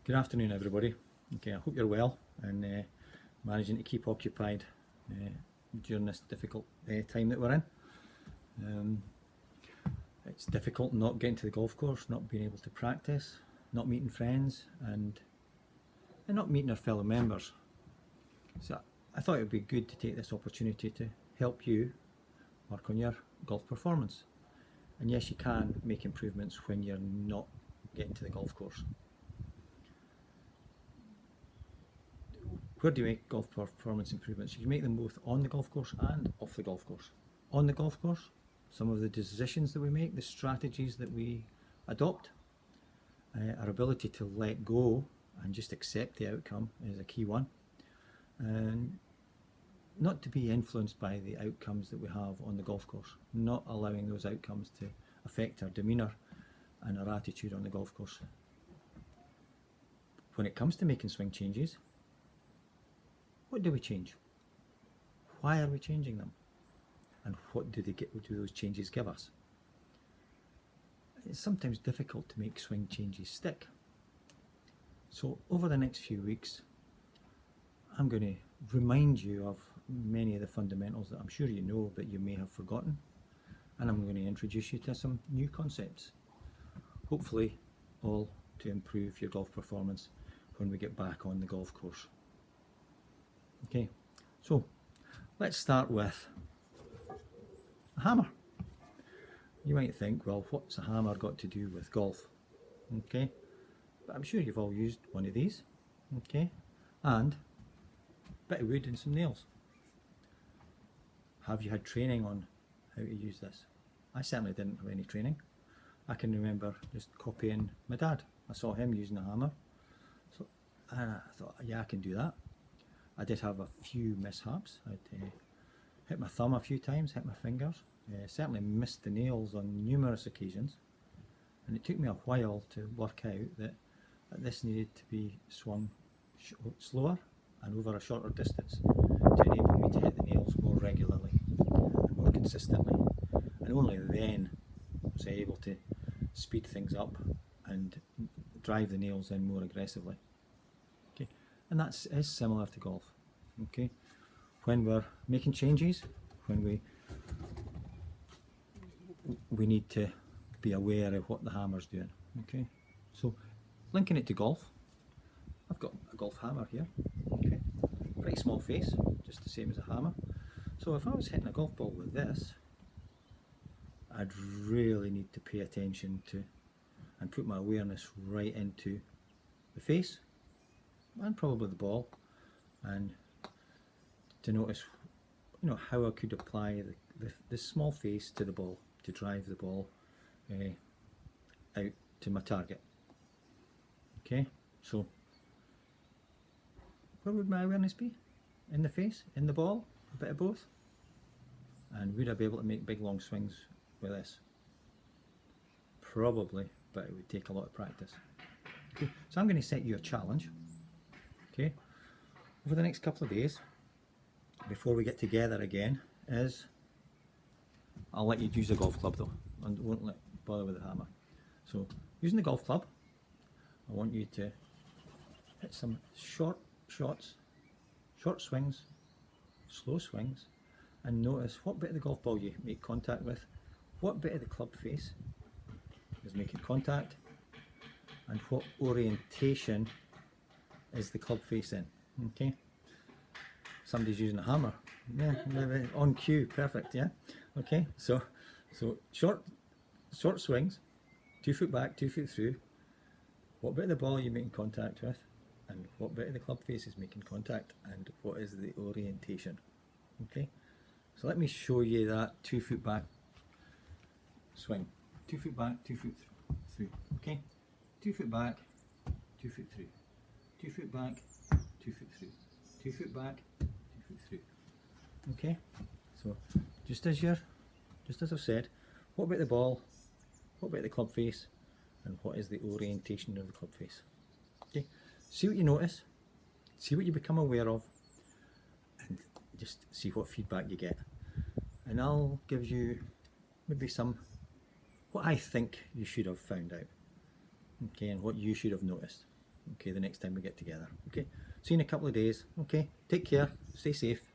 Good afternoon, everybody. Okay, I hope you're well and managing to keep occupied during this difficult time that we're in. It's difficult not getting to the golf course, not being able to practice, not meeting friends, and not meeting our fellow members. So I thought it would be good to take this opportunity to help you work on your golf performance. And yes, you can make improvements when you're not getting to the golf course. Where do you make golf performance improvements? You can make them both on the golf course and off the golf course. On the golf course, some of the decisions that we make, the strategies that we adopt, our ability to let go and just accept the outcome is a key one. And not to be influenced by the outcomes that we have on the golf course, not allowing those outcomes to affect our demeanour and our attitude on the golf course. When it comes to making swing changes, what do we change? Why are we changing them? And what do those changes give us? It's sometimes difficult to make swing changes stick. So over the next few weeks, I'm going to remind you of many of the fundamentals that I'm sure you know but you may have forgotten. And I'm going to introduce you to some new concepts. Hopefully all to improve your golf performance when we get back on the golf course. Okay, so let's start with a hammer. You might think, well, what's a hammer got to do with golf? Okay, but I'm sure you've all used one of these. Okay, and a bit of wood and some nails. Have you had training on how to use this? I certainly didn't have any training. I can remember just copying my dad. I saw him using a hammer, and I thought, yeah, I can do that. I did have a few mishaps. I'd hit my thumb a few times, hit my fingers, certainly missed the nails on numerous occasions, and it took me a while to work out that this needed to be swung slower and over a shorter distance to enable me to hit the nails more regularly and more consistently, and only then was I able to speed things up and drive the nails in more aggressively. Okay, and that is similar to golf. Okay, when we're making changes, when we need to be aware of what the hammer's doing. Okay, so linking it to golf, I've got a golf hammer here. Okay, pretty small face, just the same as a hammer. So if I was hitting a golf ball with this, I'd really need to pay attention to and put my awareness right into the face and probably the ball, and to notice, how I could apply the small face to the ball to drive the ball out to my target. Okay, so where would my awareness be? In the face, in the ball, a bit of both? And would I be able to make big long swings with this? Probably, but it would take a lot of practice. Okay, so I'm going to set you a challenge. Okay, over the next couple of days, before we get together again, I'll let you use a golf club though, and won't bother with the hammer. So using the golf club, I want you to hit some short shots, short swings, slow swings, and notice what bit of the golf ball you make contact with, what bit of the club face is making contact, and what orientation is the club face in. Okay, somebody's using a hammer. Yeah, on cue, perfect. Yeah. Okay, so short swings, 2 foot back, 2 foot through. What bit of the ball are you making contact with, and what bit of the club face is making contact, and what is the orientation? Okay, so let me show you that 2 foot back swing. 2 foot back, 2 foot through. Okay, 2 foot back, 2 foot through. 2 foot back, 2 foot through. 2 foot back, 2 foot through. Okay, so just as I've said, what about the ball, what about the club face, and what is the orientation of the club face? Okay, see what you notice, see what you become aware of, and just see what feedback you get. And I'll give you maybe what I think you should have found out, okay, and what you should have noticed. okay, the next time we get together. Okay, see you in a couple of days. Okay, take care, stay safe.